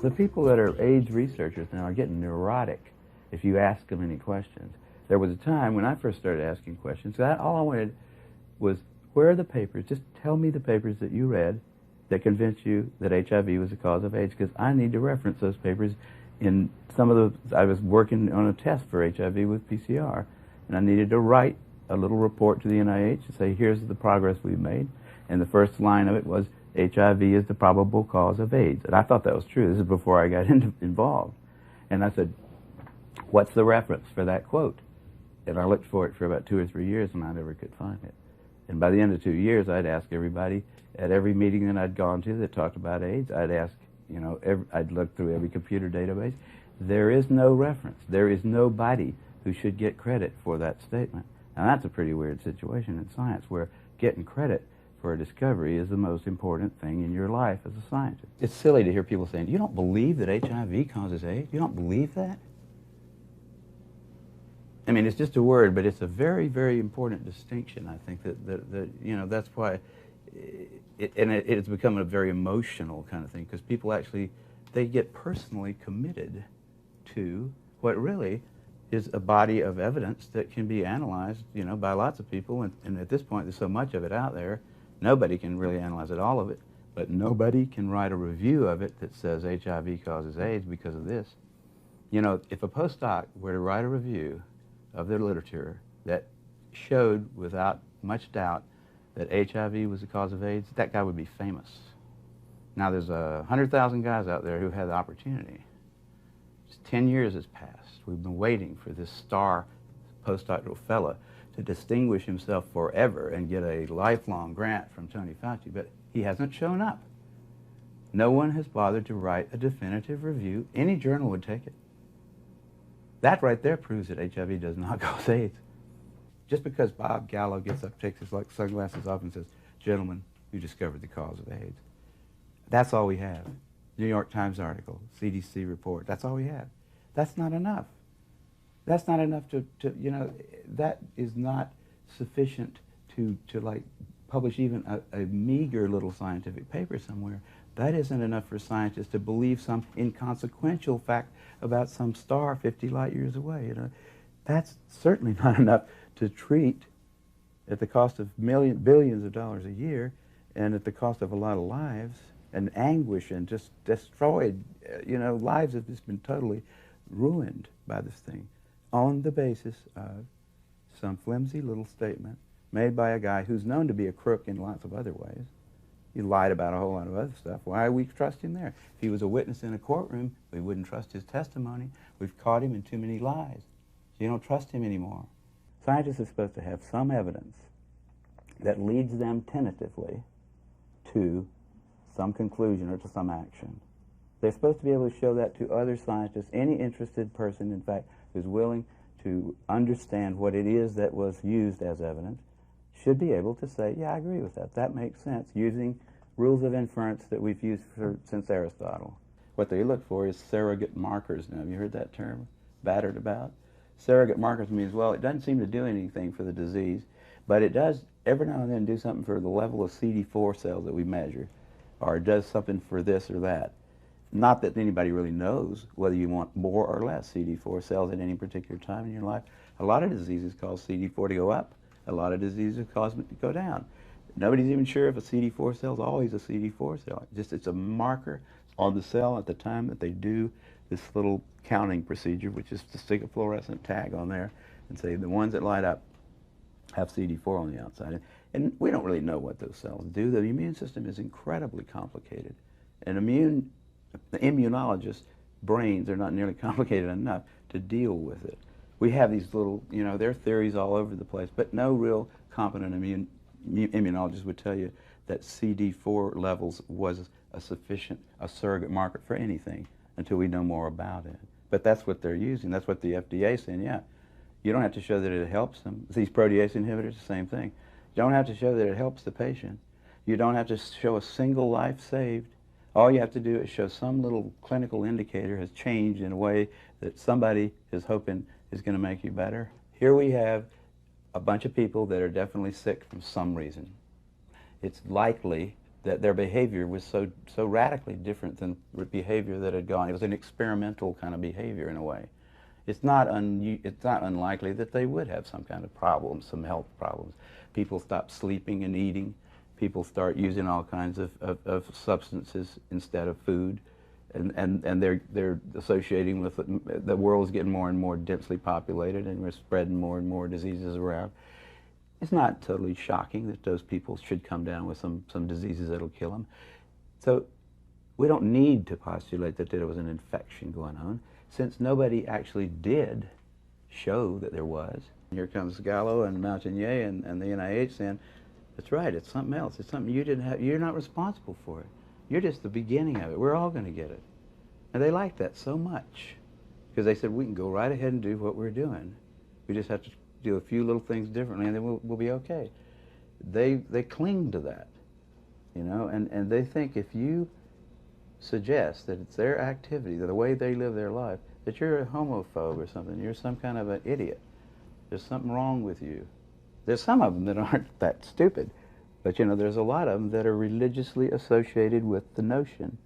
The people that are AIDS researchers now are getting neurotic if you ask them any questions. There was a time when I first started asking questions, all I wanted was, where are the papers? Just tell me the papers that you read that convinced you that HIV was the cause of AIDS, because I need to reference those papers in some of the, I was working on a test for HIV with PCR, and I needed to write a little report to the NIH and say, here's the progress we've made. And the first line of it was, HIV is the probable cause of AIDS. And I thought that was true. This is before I got involved. And I said, what's the reference for that quote? And I looked for it for about 2 or 3 years, and I never could find it. And by the end of 2 years, I'd ask everybody at every meeting that I'd gone to that talked about AIDS, I'd ask, you know, I'd look through every computer database. There is no reference. There is nobody who should get credit for that statement. Now, that's a pretty weird situation in science, where getting credit for a discovery is the most important thing in your life as a scientist. It's silly to hear people saying, you don't believe that HIV causes AIDS? You don't believe that? I mean, it's just a word, but it's a very, very important distinction, I think, that you know, that's why, it's become a very emotional kind of thing, because people actually, they get personally committed to what really is a body of evidence that can be analyzed, you know, by lots of people, and at this point there's so much of it out there, nobody can really analyze it, all of it, but nobody can write a review of it that says HIV causes AIDS because of this. You know, if a postdoc were to write a review of their literature that showed without much doubt that HIV was the cause of AIDS, that guy would be famous. Now there's 100,000 guys out there who had the opportunity. Just 10 years has passed. We've been waiting for this star postdoctoral fella to distinguish himself forever and get a lifelong grant from Tony Fauci, but he hasn't shown up. No one has bothered to write a definitive review. Any journal would take it. That right there proves that HIV does not cause AIDS. Just because Bob Gallo gets up, takes his sunglasses off and says, gentlemen, you discovered the cause of AIDS. That's all we have. New York Times article, CDC report, that's all we have. That's not enough. That's not enough to you know, that is not sufficient to like publish even a meager little scientific paper somewhere. That isn't enough for scientists to believe some inconsequential fact about some star 50 light years away. You know, that's certainly not enough to treat at the cost of billions of dollars a year, and at the cost of a lot of lives and anguish, and just destroyed, you know, lives have just been totally ruined by this thing on the basis of some flimsy little statement made by a guy who's known to be a crook in lots of other ways. He lied about a whole lot of other stuff. Why we trust him there? If he was a witness in a courtroom, we wouldn't trust his testimony. We've caught him in too many lies. So you don't trust him anymore. Scientists are supposed to have some evidence that leads them tentatively to some conclusion or to some action. They're supposed to be able to show that to other scientists. Any interested person, in fact, who's willing to understand what it is that was used as evidence should be able to say, yeah, I agree with that. That makes sense, using rules of inference that we've used since Aristotle. What they look for is surrogate markers. Now, have you heard that term battered about? Surrogate markers means, well, it doesn't seem to do anything for the disease, but it does every now and then do something for the level of CD4 cells that we measure, or it does something for this or that. Not that anybody really knows whether you want more or less CD4 cells at any particular time in your life. A lot of diseases cause CD4 to go up. A lot of diseases cause it to go down. Nobody's even sure if a CD4 cell is always a CD4 cell. Just it's a marker on the cell at the time that they do this little counting procedure, which is to stick a fluorescent tag on there and say the ones that light up have CD4 on the outside. And we don't really know what those cells do. The immune system is incredibly complicated. And the immunologists' brains are not nearly complicated enough to deal with it. We have these little, you know, there are theories all over the place, but no real competent immunologist would tell you that CD4 levels was a surrogate marker for anything until we know more about it. But that's what they're using. That's what the FDA is saying, yeah. You don't have to show that it helps them. These protease inhibitors, the same thing. You don't have to show that it helps the patient. You don't have to show a single life saved. All you have to do is show some little clinical indicator has changed in a way that somebody is hoping is going to make you better. Here we have a bunch of people that are definitely sick from some reason. It's likely that their behavior was so radically different than behavior that had gone. It was an experimental kind of behavior in a way. It's not unlikely that they would have some kind of problems, some health problems. People stop sleeping and eating. People start using all kinds of substances instead of food. And they're associating with the world's getting more and more densely populated, and we're spreading more and more diseases around. It's not totally shocking that those people should come down with some diseases that'll kill them. So we don't need to postulate that there was an infection going on, since nobody actually did show that there was. Here comes Gallo and Montagnier and the NIH saying, that's right, it's something else. It's something you didn't have. You're not responsible for it. You're just the beginning of it. We're all going to get it. And they liked that so much, because they said, we can go right ahead and do what we're doing. We just have to do a few little things differently, and then we'll be okay. They cling to that, you know, and they think if you suggest that it's their activity, the way they live their life, that you're a homophobe or something, you're some kind of an idiot. There's something wrong with you. There's some of them that aren't that stupid, but you know, there's a lot of them that are religiously associated with the notion.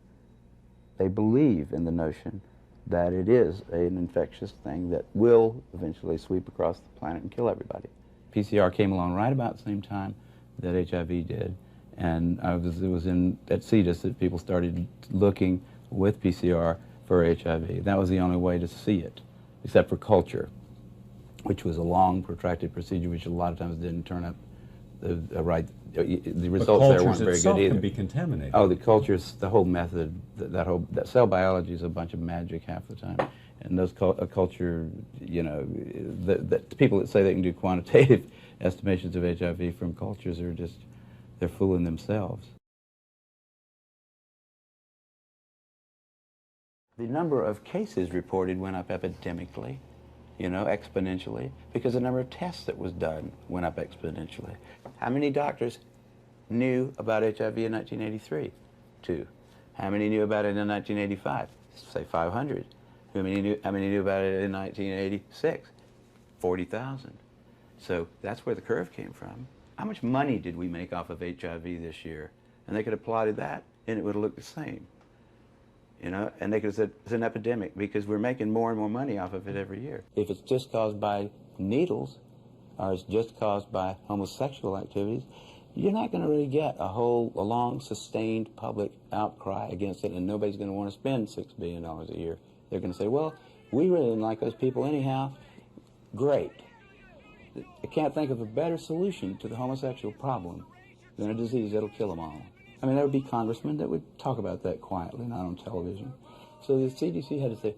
They believe in the notion that it is an infectious thing that will eventually sweep across the planet and kill everybody. PCR came along right about the same time that HIV did, and it was at CETUS that people started looking with PCR for HIV. That was the only way to see it, except for culture, which was a long, protracted procedure, which a lot of times didn't turn up the right. The results there weren't very good either. Can be contaminated. Oh, the cultures, the whole method, that cell biology is a bunch of magic half the time, and those culture, you know, the people that say they can do quantitative estimations of HIV from cultures are just, they're fooling themselves. The number of cases reported went up epidemically, you know, exponentially, because the number of tests that was done went up exponentially. How many doctors knew about HIV in 1983? 2. How many knew about it in 1985? Say 500. How many knew about it in 1986? 40,000. So that's where the curve came from. How much money did we make off of HIV this year? And they could have plotted that, and it would have looked the same. You know, and they could have said it's an epidemic because we're making more and more money off of it every year. If it's just caused by needles, or it's just caused by homosexual activities, you're not going to really get a long, sustained public outcry against it, and nobody's going to want to spend $6 billion a year. They're going to say, well, we really didn't like those people anyhow. Great. I can't think of a better solution to the homosexual problem than a disease that'll kill them all. I mean, there would be congressmen that would talk about that quietly, not on television. So the CDC had to say,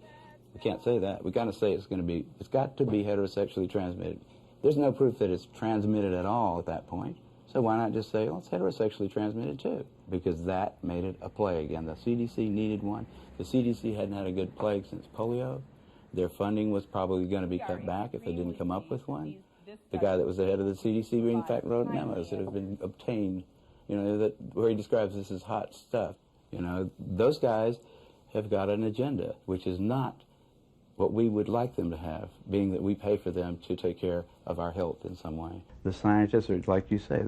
we can't say that. We've got to say it's got to be heterosexually transmitted. There's no proof that it's transmitted at all at that point. So why not just say, well, it's heterosexually transmitted too? Because that made it a plague, and the CDC needed one. The CDC hadn't had a good plague since polio. Their funding was probably going to be cut back if they didn't come up with one. The guy that was the head of the CDC, in fact, wrote memos that have been obtained, you know, where he describes this as hot stuff. You know, those guys have got an agenda, which is not what we would like them to have, being that we pay for them to take care of our health in some way. The scientists are, like you say,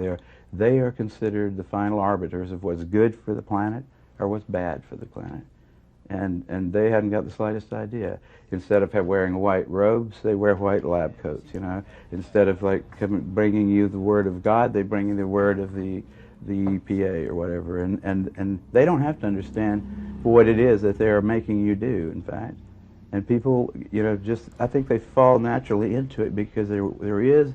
they are considered the final arbiters of what's good for the planet or what's bad for the planet. And they hadn't got the slightest idea. Instead of wearing white robes, they wear white lab coats, you know. Instead of bringing you the word of God, they bring you the word of the EPA or whatever. And they don't have to understand what it is that they're making you do, in fact. And people, you know, I think they fall naturally into it because there is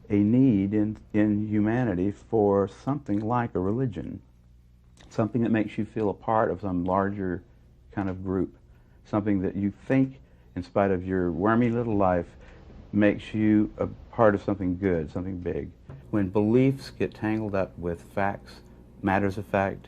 a need in humanity for something like a religion, something that makes you feel a part of some larger kind of group, something that you think, in spite of your wormy little life, makes you a part of something good, something big. When beliefs get tangled up with facts, matters of fact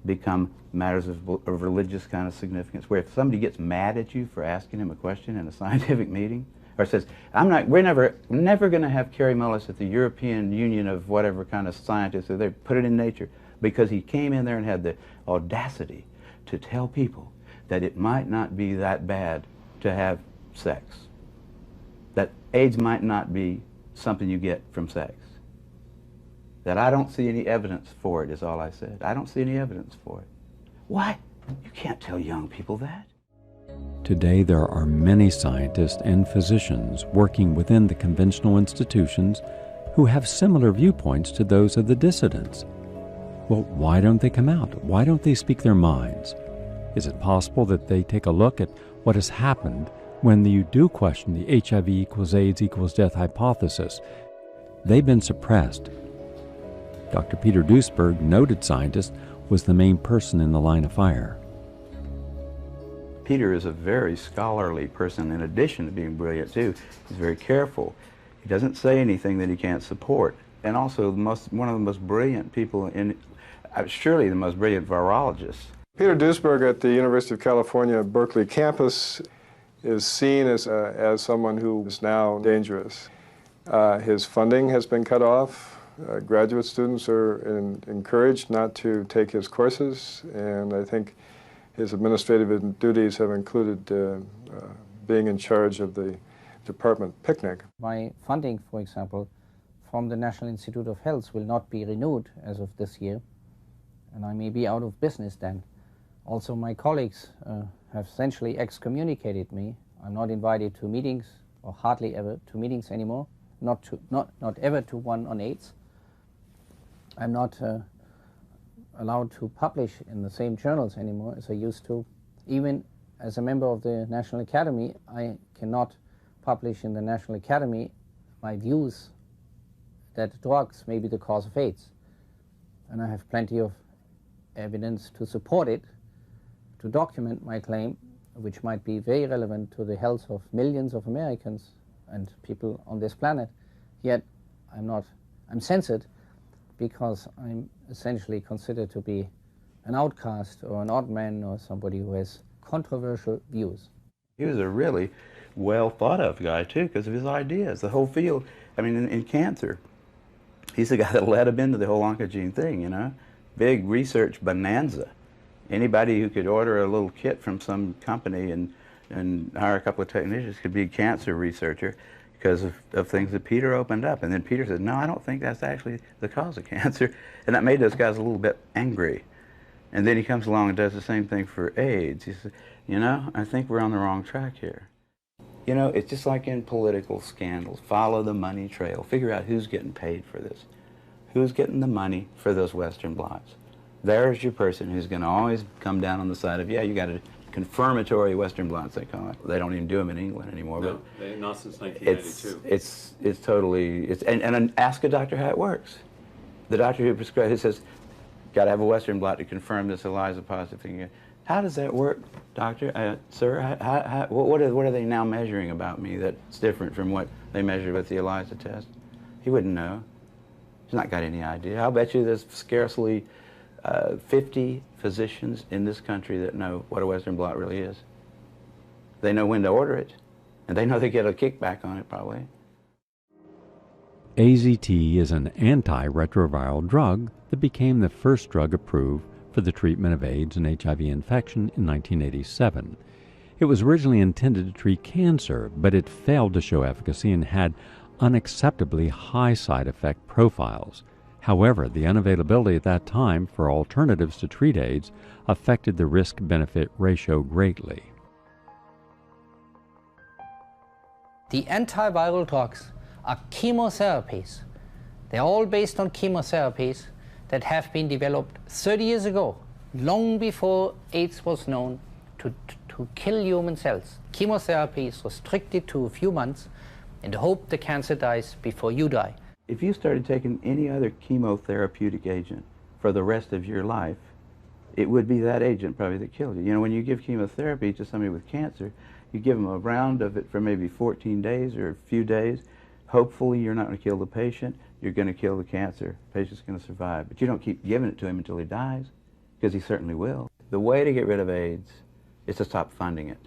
become matters of religious kind of significance, where if somebody gets mad at you for asking him a question in a scientific meeting, or says, we're never going to have Kary Mullis at the European Union of whatever kind of scientists, so they put it in Nature, because he came in there and had the audacity to tell people that it might not be that bad to have sex, that AIDS might not be something you get from sex. that I don't see any evidence for it, is all I said. I don't see any evidence for it. Why? You can't tell young people that. Today, there are many scientists and physicians working within the conventional institutions who have similar viewpoints to those of the dissidents. Well, why don't they come out? Why don't they speak their minds? Is it possible that they take a look at what has happened when you do question the HIV equals AIDS equals death hypothesis? They've been suppressed. Dr. Peter Duesberg, noted scientist, was the main person in the line of fire. Peter is a very scholarly person in addition to being brilliant too. He's very careful. He doesn't say anything that he can't support. And also one of the most brilliant people surely the most brilliant virologist. Peter Duesberg at the University of California, Berkeley campus is seen as someone who is now dangerous. His funding has been cut off. Graduate students are encouraged not to take his courses, and I think his administrative duties have included being in charge of the department picnic. My funding, for example, from the National Institute of Health will not be renewed as of this year, and I may be out of business then. Also, my colleagues have essentially excommunicated me. I'm not invited to meetings, or hardly ever to meetings anymore, not ever to one on AIDS. I'm not allowed to publish in the same journals anymore as I used to. Even as a member of the National Academy, I cannot publish in the National Academy my views that drugs may be the cause of AIDS. And I have plenty of evidence to support it, to document my claim, which might be very relevant to the health of millions of Americans and people on this planet. Yet I'm censored because I'm essentially considered to be an outcast or an odd man or somebody who has controversial views. He was a really well thought of guy too because of his ideas. The whole field, I mean in cancer, he's the guy that led him into the whole oncogene thing, you know. Big research bonanza. Anybody who could order a little kit from some company and hire a couple of technicians could be a cancer researcher because of things that Peter opened up. And then Peter said, no, I don't think that's actually the cause of cancer. And that made those guys a little bit angry. And then he comes along and does the same thing for AIDS. He said, you know, I think we're on the wrong track here. You know, it's just like in political scandals. Follow the money trail. Figure out who's getting paid for this. Who's getting the money for those Western blots. There's your person who's going to always come down on the side of, yeah, you got a confirmatory Western blots, they call it. They don't even do them in England anymore. No, but not since 1992. It's totally, and ask a doctor how it works. The doctor who prescribes it says, got to have a Western blot to confirm this ELISA positive thing. How does that work, doctor? Sir, what are they now measuring about me that's different from what they measured with the ELISA test? He wouldn't know. He's not got any idea. I'll bet you there's scarcely 50 physicians in this country that know what a Western blot really is. They know when to order it, and they know they get a kickback on it probably. AZT is an antiretroviral drug that became the first drug approved for the treatment of AIDS and HIV infection in 1987. It was originally intended to treat cancer, but it failed to show efficacy and had unacceptably high side effect profiles. However, the unavailability at that time for alternatives to treat AIDS affected the risk-benefit ratio greatly. The antiviral drugs are chemotherapies. They're all based on chemotherapies that have been developed 30 years ago, long before AIDS was known, to kill human cells. Chemotherapy is restricted to a few months in the hope the cancer dies before you die. If you started taking any other chemotherapeutic agent for the rest of your life, it would be that agent probably that killed you. You know, when you give chemotherapy to somebody with cancer, you give them a round of it for maybe 14 days or a few days. Hopefully you're not going to kill the patient, you're going to kill the cancer. The patient's going to survive. But you don't keep giving it to him until he dies, because he certainly will. The way to get rid of AIDS is to stop funding it.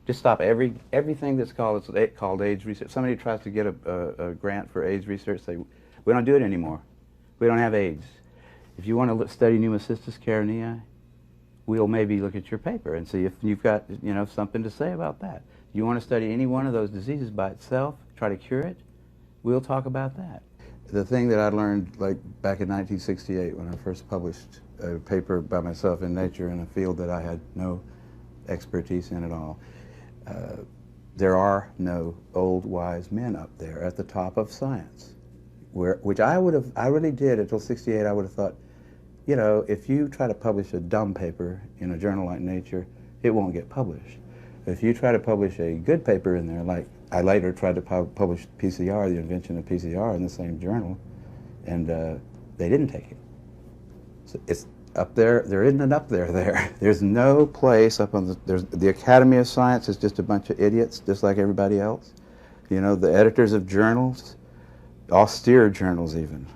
Just stop everything that's called AIDS research. Somebody tries to get a grant for AIDS research, say, we don't do it anymore. We don't have AIDS. If you want to study pneumocystis carinii, we'll maybe look at your paper and see if you've got, you know, something to say about that. You want to study any one of those diseases by itself, try to cure it, we'll talk about that. the thing that I learned, like back in 1968 when I first published a paper by myself in Nature in a field that I had no expertise in at all, there are no old wise men up there at the top of science. Which I really did until 68. I would have thought, you know, if you try to publish a dumb paper in a journal like Nature, it won't get published. If you try to publish a good paper in there, like I later tried to publish PCR, the invention of PCR, in the same journal, and they didn't take it. So it's up there. There isn't an up there. There's no place up on the Academy of Science is just a bunch of idiots, just like everybody else. You know, the editors of journals, austere journals even,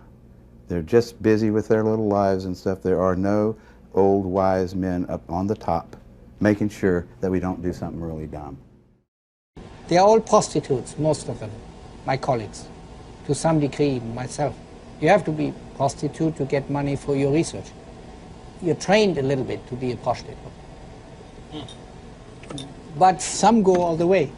they're just busy with their little lives and stuff. There are no old wise men up on the top making sure that we don't do something really dumb. They are all prostitutes, most of them, my colleagues, to some degree, myself. You have to be a prostitute to get money for your research. You're trained a little bit to be a prostitute. But some go all the way.